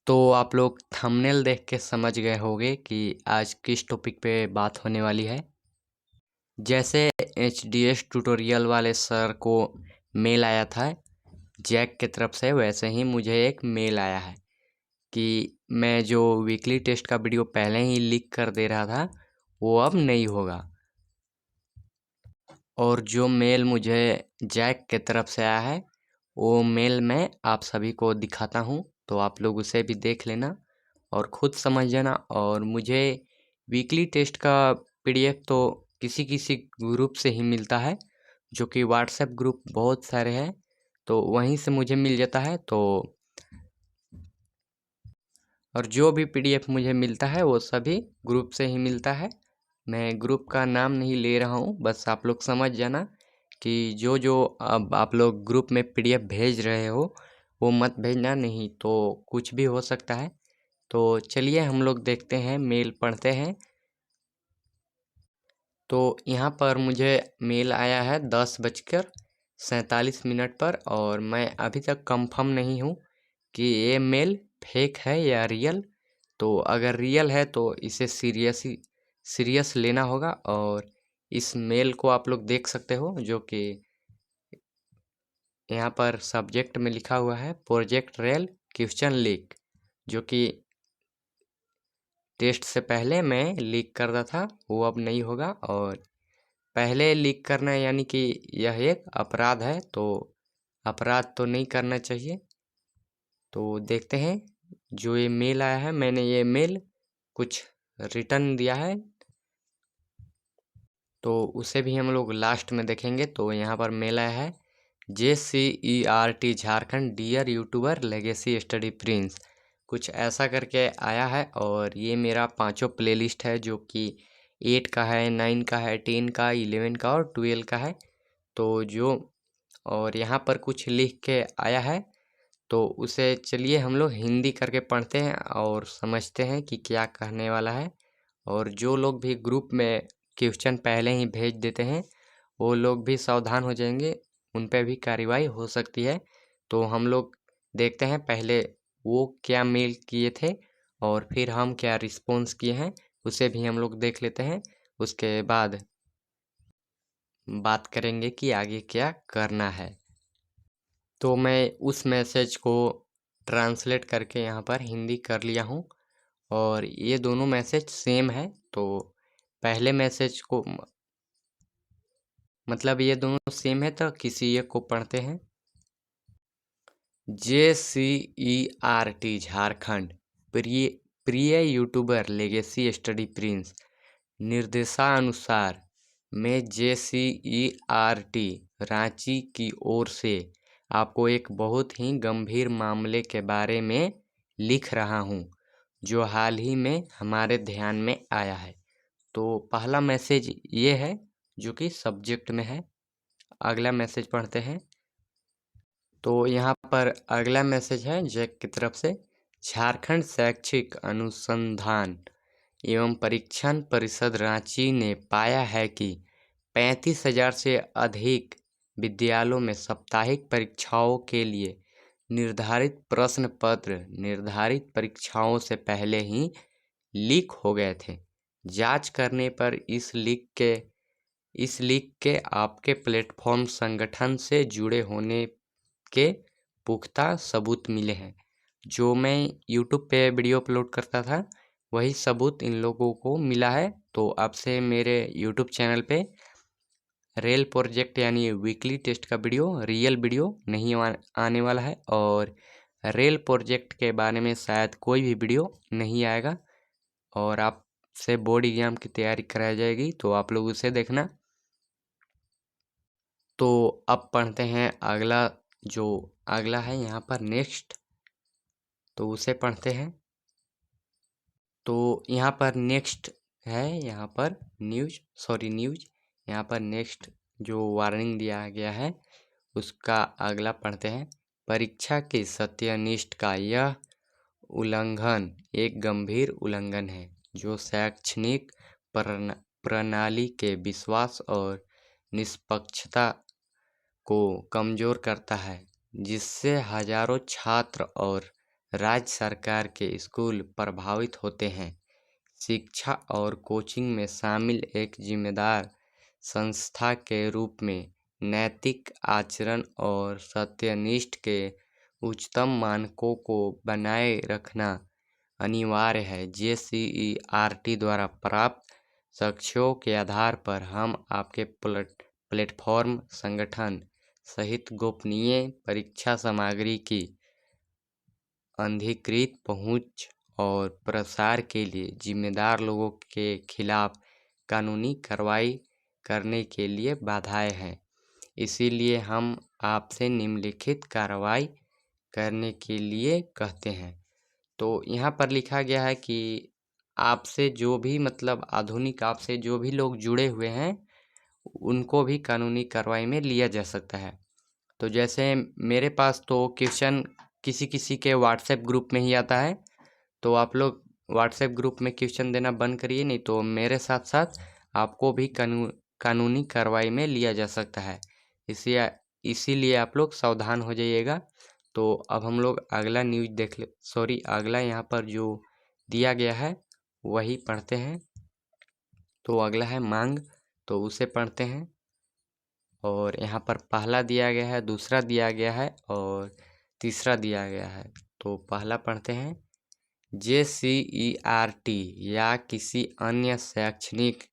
तो आप लोग थंबनेल देख के समझ गए होंगे कि आज किस टॉपिक पे बात होने वाली है। जैसे एचडीएस ट्यूटोरियल वाले सर को मेल आया था जैक की तरफ से, वैसे ही मुझे एक मेल आया है कि मैं जो वीकली टेस्ट का वीडियो पहले ही लीक कर दे रहा था वो अब नहीं होगा। और जो मेल मुझे जैक के तरफ से आया है वो मेल मैं आप सभी को दिखाता हूँ, तो आप लोग उसे भी देख लेना और ख़ुद समझ जाना। और मुझे वीकली टेस्ट का पीडीएफ तो किसी किसी ग्रुप से ही मिलता है, जो कि व्हाट्सएप ग्रुप बहुत सारे हैं, तो वहीं से मुझे मिल जाता है। और जो भी पीडीएफ मुझे मिलता है वो सभी ग्रुप से ही मिलता है। मैं ग्रुप का नाम नहीं ले रहा हूँ, बस आप लोग समझ जाना कि जो जो अब आप लोग ग्रुप में पीडीएफ भेज रहे हो वो मत भेजना, नहीं तो कुछ भी हो सकता है। तो चलिए हम लोग देखते हैं, मेल पढ़ते हैं। तो यहाँ पर मुझे मेल आया है 10:47 पर, और मैं अभी तक कंफर्म नहीं हूँ कि ये मेल फेक है या रियल। तो अगर रियल है तो इसे सीरियस लेना होगा। और इस मेल को आप लोग देख सकते हो, जो कि यहाँ पर सब्जेक्ट में लिखा हुआ है प्रोजेक्ट रेल क्वेश्चन लीक, जो कि टेस्ट से पहले मैं लीक करता था वो अब नहीं होगा। और पहले लीक करना यानी कि यह एक अपराध है, तो अपराध तो नहीं करना चाहिए। तो देखते हैं जो ये मेल आया है, मैंने ये मेल कुछ रिटर्न दिया है तो उसे भी हम लोग लास्ट में देखेंगे। तो यहाँ पर मेल आया है JCERT Jharkhand dear YouTuber legacy study Prince, कुछ ऐसा करके आया है। और ये मेरा 5 प्लेलिस्ट है, जो कि 8 का है, 9 का है, 10 का, 11 का और 12 का है। तो जो और यहाँ पर कुछ लिख के आया है, तो उसे चलिए हम लोग हिंदी करके पढ़ते हैं और समझते हैं कि क्या कहने वाला है। और जो लोग भी ग्रुप में क्वेश्चन पहले ही भेज देते हैं वो लोग भी सावधान हो जाएंगे, उन पे भी कार्रवाई हो सकती है। तो हम लोग देखते हैं पहले वो क्या मेल किए थे और फिर हम क्या रिस्पॉन्स किए हैं, उसे भी हम लोग देख लेते हैं। उसके बाद बात करेंगे कि आगे क्या करना है। तो मैं उस मैसेज को ट्रांसलेट करके यहाँ पर हिंदी कर लिया हूँ, और ये दोनों मैसेज सेम है। तो पहले मैसेज को मतलब ये दोनों सेम है, तो किसी एक को पढ़ते हैं। JCERT झारखंड प्रिय यूट्यूबर लेगेसी स्टडी प्रिंस, निर्देशानुसार मैं JCERT रांची की ओर से आपको एक बहुत ही गंभीर मामले के बारे में लिख रहा हूं, जो हाल ही में हमारे ध्यान में आया है। तो पहला मैसेज ये है जो कि सब्जेक्ट में है। अगला मैसेज पढ़ते हैं। तो यहाँ पर अगला मैसेज है जैक की तरफ से, झारखंड शैक्षिक अनुसंधान एवं परीक्षण परिषद रांची ने पाया है कि 35,000 से अधिक विद्यालयों में साप्ताहिक परीक्षाओं के लिए निर्धारित प्रश्न पत्र निर्धारित परीक्षाओं से पहले ही लीक हो गए थे। जांच करने पर इस लीक के आपके प्लेटफॉर्म संगठन से जुड़े होने के पुख्ता सबूत मिले हैं। जो मैं यूट्यूब पे वीडियो अपलोड करता था वही सबूत इन लोगों को मिला है। तो अब से मेरे यूट्यूब चैनल पे रेल प्रोजेक्ट यानी वीकली टेस्ट का रियल वीडियो नहीं आने वाला है, और रेल प्रोजेक्ट के बारे में शायद कोई भी वीडियो नहीं आएगा। और आपसे बोर्ड एग्जाम की तैयारी कराई जाएगी, तो आप लोग उसे देखना। तो अब पढ़ते हैं अगला, जो अगला है यहाँ पर नेक्स्ट, तो उसे पढ़ते हैं। तो यहाँ पर नेक्स्ट है, यहाँ पर न्यूज यहाँ पर नेक्स्ट जो वार्निंग दिया गया है उसका अगला पढ़ते हैं। परीक्षा के सत्यनिष्ठ का यह उल्लंघन एक गंभीर उल्लंघन है, जो शैक्षणिक प्रणाली के विश्वास और निष्पक्षता को कमजोर करता है, जिससे हजारों छात्र और राज्य सरकार के स्कूल प्रभावित होते हैं। शिक्षा और कोचिंग में शामिल एक जिम्मेदार संस्था के रूप में नैतिक आचरण और सत्यनिष्ठ के उच्चतम मानकों को बनाए रखना अनिवार्य है। JCERT द्वारा प्राप्त साक्ष्यों के आधार पर हम आपके प्लेटफॉर्म, संगठन सहित गोपनीय परीक्षा सामग्री की अनधिकृत पहुंच और प्रसार के लिए जिम्मेदार लोगों के खिलाफ कानूनी कार्रवाई करने के लिए बाध्य हैं। इसीलिए हम आपसे निम्नलिखित कार्रवाई करने के लिए कहते हैं। तो यहाँ पर लिखा गया है कि आपसे जो भी आधुनिक आपसे जो भी लोग जुड़े हुए हैं उनको भी कानूनी कार्रवाई में लिया जा सकता है। तो जैसे मेरे पास तो क्वेश्चन किसी किसी के व्हाट्सएप ग्रुप में ही आता है, तो आप लोग व्हाट्सएप ग्रुप में क्वेश्चन देना बंद करिए, नहीं तो मेरे साथ साथ आपको भी कानूनी कार्रवाई में लिया जा सकता है। इसीलिए आप लोग सावधान हो जाइएगा। तो अब हम लोग अगला न्यूज़ अगला यहाँ पर जो दिया गया है वही पढ़ते हैं। तो अगला है मांग, तो उसे पढ़ते हैं। और यहाँ पर पहला दिया गया है, दूसरा दिया गया है और तीसरा दिया गया है। तो पहला पढ़ते हैं। JCERT या किसी अन्य शैक्षणिक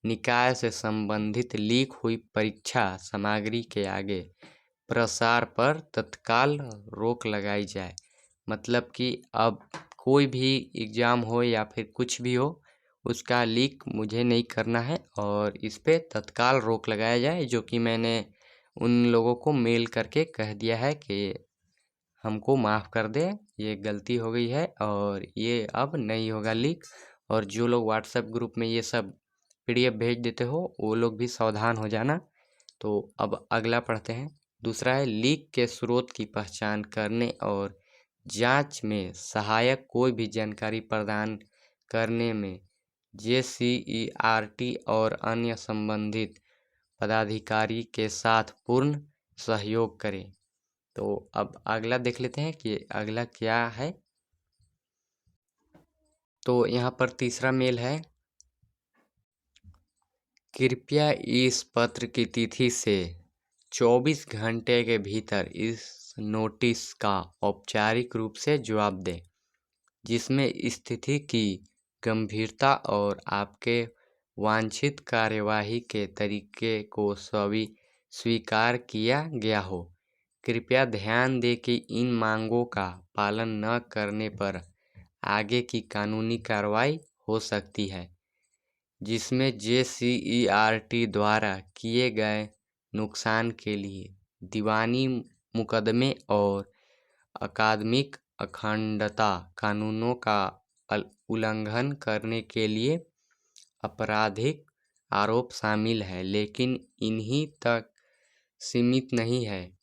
निकाय से संबंधित लीक हुई परीक्षा सामग्री के आगे प्रसार पर तत्काल रोक लगाई जाए। मतलब कि अब कोई भी एग्ज़ाम हो या फिर कुछ भी हो, उसका लीक मुझे नहीं करना है और इस पे तत्काल रोक लगाया जाए। जो कि मैंने उन लोगों को मेल करके कह दिया है कि हमको माफ़ कर दे, ये गलती हो गई है और ये अब नहीं होगा लीक। और जो लोग व्हाट्सएप ग्रुप में ये सब PDF भेज देते हो वो लोग भी सावधान हो जाना। तो अब अगला पढ़ते हैं। दूसरा है लीक के स्रोत की पहचान करने और जांच में सहायक कोई भी जानकारी प्रदान करने में JCERT और अन्य संबंधित पदाधिकारी के साथ पूर्ण सहयोग करें। तो अब अगला देख लेते हैं कि अगला क्या है। तो यहाँ पर तीसरा मेल है। कृपया इस पत्र की तिथि से 24 घंटे के भीतर इस नोटिस का औपचारिक रूप से जवाब दें, जिसमें स्थिति की गंभीरता और आपके वांछित कार्यवाही के तरीके को स्वीकार किया गया हो। कृपया ध्यान दें कि इन मांगों का पालन न करने पर आगे की कानूनी कार्रवाई हो सकती है, जिसमें JCERT द्वारा किए गए नुकसान के लिए दीवानी मुकदमे और अकादमिक अखंडता कानूनों का उल्लंघन करने के लिए आपराधिक आरोप शामिल है, लेकिन इन्हीं तक सीमित नहीं है।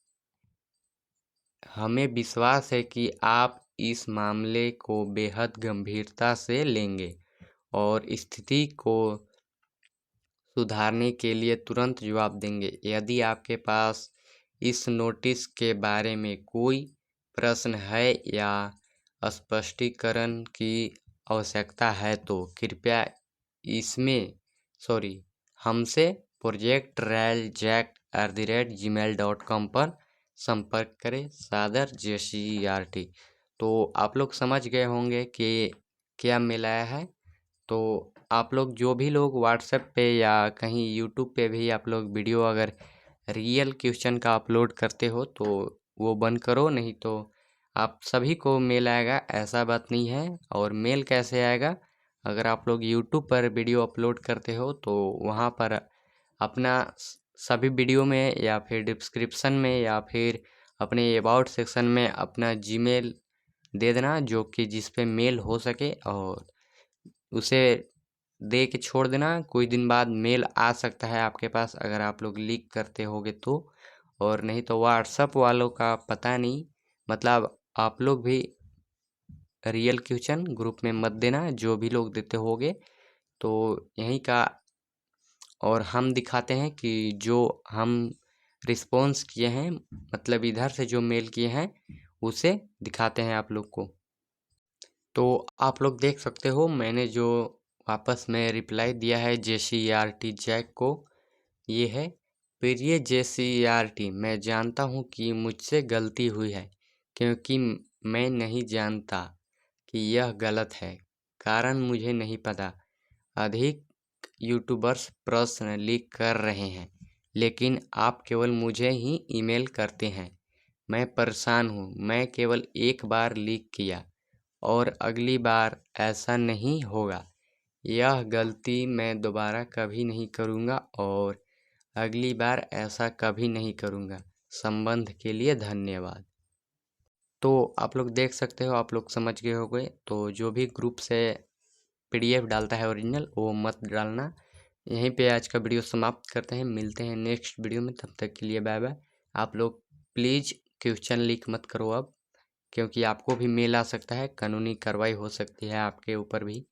हमें विश्वास है कि आप इस मामले को बेहद गंभीरता से लेंगे और स्थिति को सुधारने के लिए तुरंत जवाब देंगे। यदि आपके पास इस नोटिस के बारे में कोई प्रश्न है या स्पष्टीकरण की आवश्यकता है तो कृपया हमसे projectrailjack@gmail.com पर संपर्क करें। सादर JCERT। तो आप लोग समझ गए होंगे कि क्या मेल आया है। तो आप लोग जो भी लोग व्हाट्सएप पे या कहीं यूट्यूब पे भी आप लोग वीडियो अगर रियल क्वेश्चन का अपलोड करते हो तो वो बंद करो, नहीं तो आप सभी को मेल आएगा, ऐसा बात नहीं है। और मेल कैसे आएगा, अगर आप लोग यूट्यूब पर वीडियो अपलोड करते हो तो वहाँ पर अपना सभी वीडियो में या फिर डिस्क्रिप्शन में या फिर अपने अबाउट सेक्शन में अपना जीमेल दे देना, जो कि जिस पे मेल हो सके, और उसे दे के छोड़ देना। कुछ दिन बाद मेल आ सकता है आपके पास अगर आप लोग लीक करते होगे तो, और नहीं तो व्हाट्सएप वालों का पता नहीं। आप लोग भी रियल क्वेश्चन ग्रुप में मत देना, जो भी लोग देते होगे। तो यहीं का और हम दिखाते हैं कि जो हम रिस्पॉन्स किए हैं, इधर से जो मेल किए हैं उसे दिखाते हैं आप लोग को। तो आप लोग देख सकते हो मैंने जो वापस में रिप्लाई दिया है JCERT जैक को, ये है, प्रिय JCERT, मैं जानता हूँ कि मुझसे गलती हुई है, क्योंकि मैं नहीं जानता कि यह गलत है। कारण मुझे नहीं पता। अधिक यूट्यूबर्स प्रश्न लीक कर रहे हैं, लेकिन आप केवल मुझे ही ईमेल करते हैं। मैं परेशान हूँ। मैं केवल एक बार लीक किया और अगली बार ऐसा नहीं होगा। यह गलती मैं दोबारा कभी नहीं करूँगा और अगली बार ऐसा कभी नहीं करूँगा। संबंध के लिए धन्यवाद। तो आप लोग देख सकते हो, आप लोग समझ गए होंगे। तो जो भी ग्रुप से PDF डालता है ओरिजिनल, वो मत डालना। यहीं पे आज का वीडियो समाप्त करते हैं। मिलते हैं नेक्स्ट वीडियो में, तब तक के लिए बाय बाय। आप लोग प्लीज़ क्वेश्चन लीक मत करो अब, क्योंकि आपको भी मेल आ सकता है, कानूनी कार्रवाई हो सकती है आपके ऊपर भी।